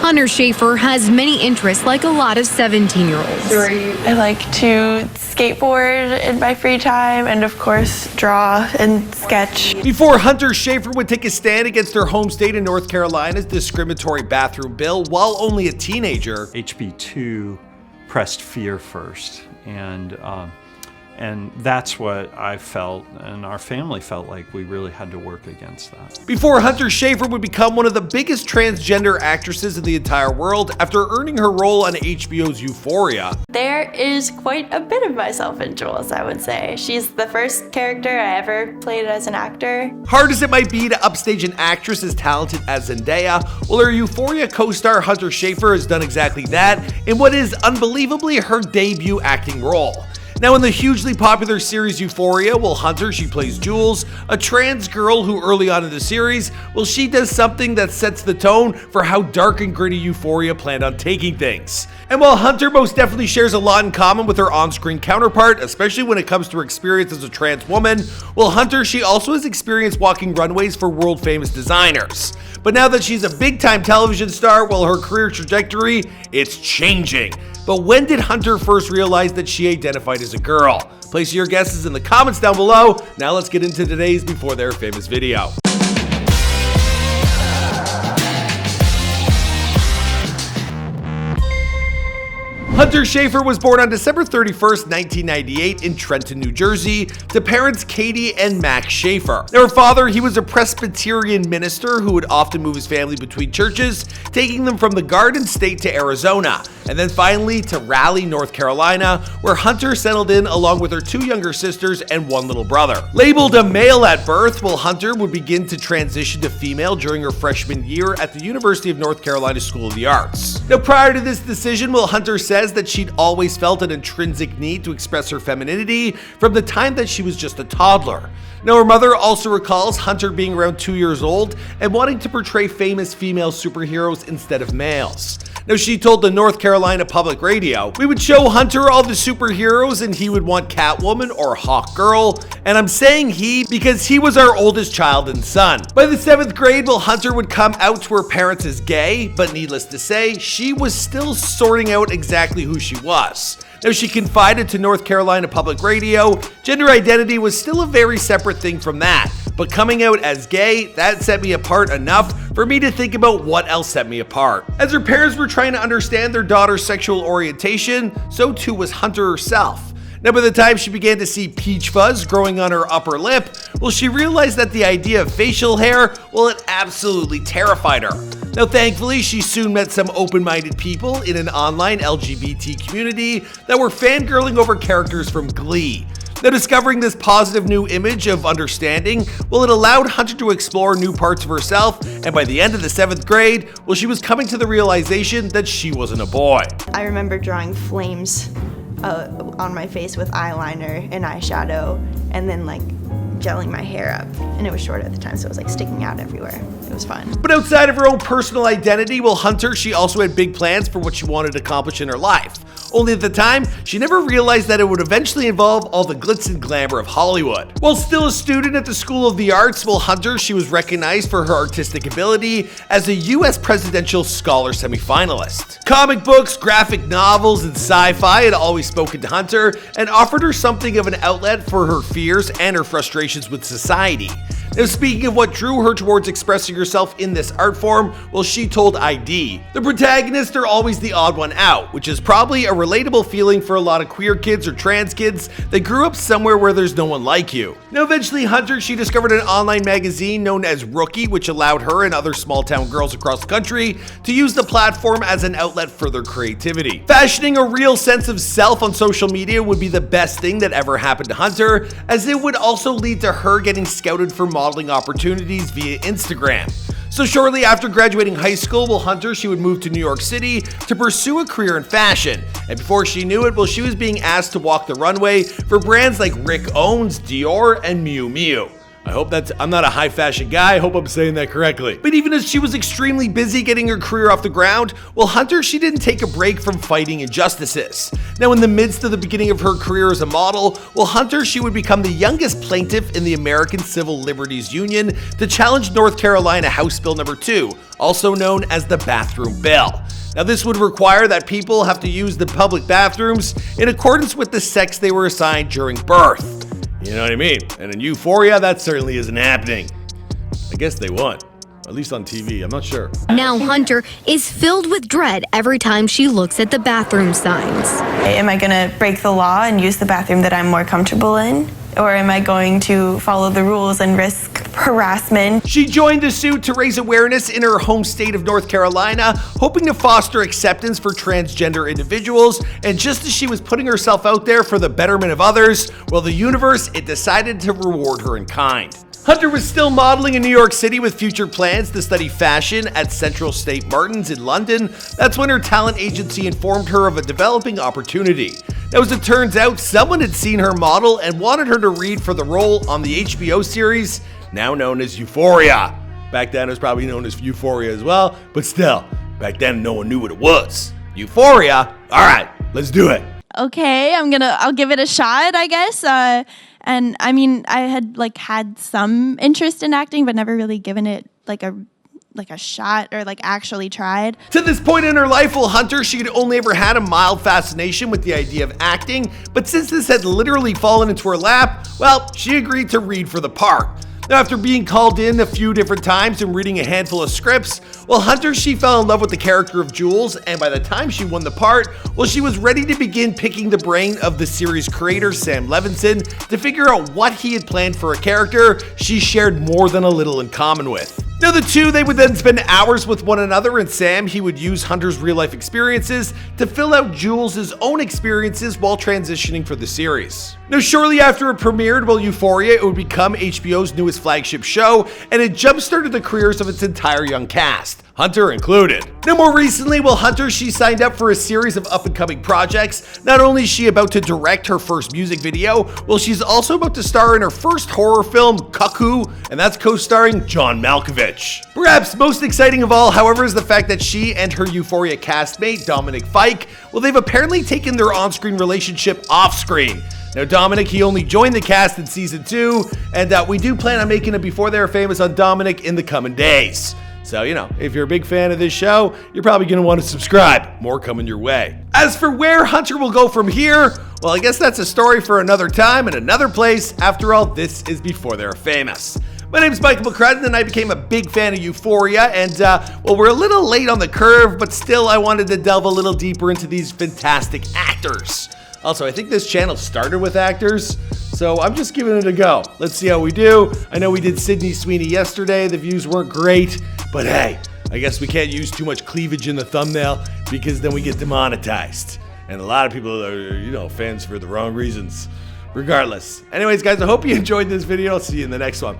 Hunter Schafer has many interests like a lot of 17-year-olds. I like to skateboard in my free time and, of course, draw and sketch. Before Hunter Schafer would take a stand against her home state in North Carolina's discriminatory bathroom bill while only a teenager, HB2 pressed fear first, and that's what I felt and our family felt like we really had to work against that. Before Hunter Schafer would become one of the biggest transgender actresses in the entire world after earning her role on HBO's Euphoria. There is quite a bit of myself in Jules, I would say. She's the first character I ever played as an actor. Hard as it might be to upstage an actress as talented as Zendaya, well, her Euphoria co-star Hunter Schafer has done exactly that in what is unbelievably her debut acting role. Now, in the hugely popular series Euphoria, Hunter, she plays Jules, a trans girl who early on in the series, she does something that sets the tone for how dark and gritty Euphoria planned on taking things. And while Hunter most definitely shares a lot in common with her on-screen counterpart, especially when it comes to her experience as a trans woman, Hunter, she also has experience walking runways for world-famous designers. But now that she's a big-time television star, her career trajectory, it's changing. But when did Hunter first realize that she identified as a girl? Place your guesses in the comments down below. Now let's get into today's Before They're Famous video. Hunter Schafer was born on December 31st, 1998 in Trenton, New Jersey, to parents Katie and Max Schafer. Now, her father, he was a Presbyterian minister who would often move his family between churches, taking them from the Garden State to Arizona, and then finally to Raleigh, North Carolina, where Hunter settled in along with her two younger sisters and one little brother. Labeled a male at birth, Hunter would begin to transition to female during her freshman year at the University of North Carolina School of the Arts. Now, prior to this decision, Hunter says that she'd always felt an intrinsic need to express her femininity from the time that she was just a toddler. Now, her mother also recalls Hunter being around 2 years old and wanting to portray famous female superheroes instead of males. Now, she told the North Carolina Public Radio, "We would show Hunter all the superheroes and he would want Catwoman or Hawk Girl, and I'm saying he because he was our oldest child and son." By the 7th grade, Hunter would come out to her parents as gay, but needless to say, she was still sorting out exactly who she was. Now, she confided to North Carolina Public Radio, gender identity was still a very separate thing from that, but coming out as gay, that set me apart enough for me to think about what else set me apart. As her parents were trying to understand their daughter's sexual orientation, so too was Hunter herself. Now, by the time she began to see peach fuzz growing on her upper lip, she realized that the idea of facial hair, it absolutely terrified her. Now, thankfully, she soon met some open-minded people in an online LGBT community that were fangirling over characters from Glee. Now, discovering this positive new image of understanding, it allowed Hunter to explore new parts of herself, and by the end of the 7th grade, she was coming to the realization that she wasn't a boy. I remember drawing flames on my face with eyeliner and eyeshadow, and then gelling my hair up, and it was short at the time, so it was sticking out everywhere. It was fun. But outside of her own personal identity, Hunter, she also had big plans for what she wanted to accomplish in her life. Only at the time, she never realized that it would eventually involve all the glitz and glamour of Hollywood. While still a student at the School of the Arts, Hunter, she was recognized for her artistic ability as a U.S. Presidential Scholar semifinalist. Comic books, graphic novels, and sci-fi had always spoken to Hunter and offered her something of an outlet for her fears and her frustrations with society. Now, speaking of what drew her towards expressing herself in this art form, she told ID, "The protagonists are always the odd one out, which is probably a relatable feeling for a lot of queer kids or trans kids that grew up somewhere where there's no one like you." Now, eventually, Hunter, she discovered an online magazine known as Rookie, which allowed her and other small-town girls across the country to use the platform as an outlet for their creativity. Fashioning a real sense of self on social media would be the best thing that ever happened to Hunter, as it would also lead to her getting scouted for modeling opportunities via Instagram. So shortly after graduating high school, Hunter, she would move to New York City to pursue a career in fashion. And before she knew it, she was being asked to walk the runway for brands like Rick Owens, Dior, and Miu Miu. I'm not a high fashion guy. I hope I'm saying that correctly. But even as she was extremely busy getting her career off the ground, well, Hunter, she didn't take a break from fighting injustices. Now, in the midst of the beginning of her career as a model, well, Hunter, she would become the youngest plaintiff in the American Civil Liberties Union to challenge North Carolina House Bill number 2, also known as the Bathroom Bill. Now, this would require that people have to use the public bathrooms in accordance with the sex they were assigned during birth. You know what I mean? And in Euphoria, that certainly isn't happening. I guess they won. At least on TV, I'm not sure. Now Hunter is filled with dread every time she looks at the bathroom signs. Am I gonna break the law and use the bathroom that I'm more comfortable in? Or am I going to follow the rules and risk harassment? She joined the suit to raise awareness in her home state of North Carolina, hoping to foster acceptance for transgender individuals. And just as she was putting herself out there for the betterment of others, well, the universe, it decided to reward her in kind. Hunter was still modeling in New York City with future plans to study fashion at Central State Martins in London. That's when her talent agency informed her of a developing opportunity. Now, as it turns out, someone had seen her model and wanted her to read for the role on the HBO series, now known as Euphoria. Back then, it was probably known as Euphoria as well, but still, back then, no one knew what it was. Euphoria? All right, let's do it. Okay, I'll give it a shot, I guess. And I mean, I had had some interest in acting, but never really given it a shot or actually tried. To this point in her life, well, Hunter, she had only ever had a mild fascination with the idea of acting, but since this had literally fallen into her lap, well, she agreed to read for the part. Now, after being called in a few different times and reading a handful of scripts, well, Hunter, she fell in love with the character of Jules, and by the time she won the part, well, she was ready to begin picking the brain of the series creator, Sam Levinson, to figure out what he had planned for a character she shared more than a little in common with. Now, the two, they would then spend hours with one another, and Sam, he would use Hunter's real-life experiences to fill out Jules' own experiences while transitioning for the series. Now, shortly after it premiered, well, Euphoria, it would become HBO's newest flagship show, and it jump-started the careers of its entire young cast, Hunter included. Now, more recently, well, Hunter, she signed up for a series of up-and-coming projects. Not only is she about to direct her first music video, well, she's also about to star in her first horror film, Cuckoo, and that's co-starring John Malkovich. Perhaps most exciting of all, however, is the fact that she and her Euphoria castmate, Dominic Fike, well, they've apparently taken their on-screen relationship off-screen. Now, Dominic, he only joined the cast in season 2, and we do plan on making a Before They Were Famous on Dominic in the coming days. So, if you're a big fan of this show, you're probably going to want to subscribe. More coming your way. As for where Hunter will go from here, well, I guess that's a story for another time and another place. After all, this is Before They Were Famous. My name is Michael McCrudden, and I became a big fan of Euphoria, and, well, we're a little late on the curve, but still I wanted to delve a little deeper into these fantastic actors. Also, I think this channel started with actors, so I'm just giving it a go. Let's see how we do. I know we did Sydney Sweeney yesterday. The views weren't great, but hey, I guess we can't use too much cleavage in the thumbnail because then we get demonetized. And a lot of people are, fans for the wrong reasons. Regardless. Anyways, guys, I hope you enjoyed this video. I'll see you in the next one.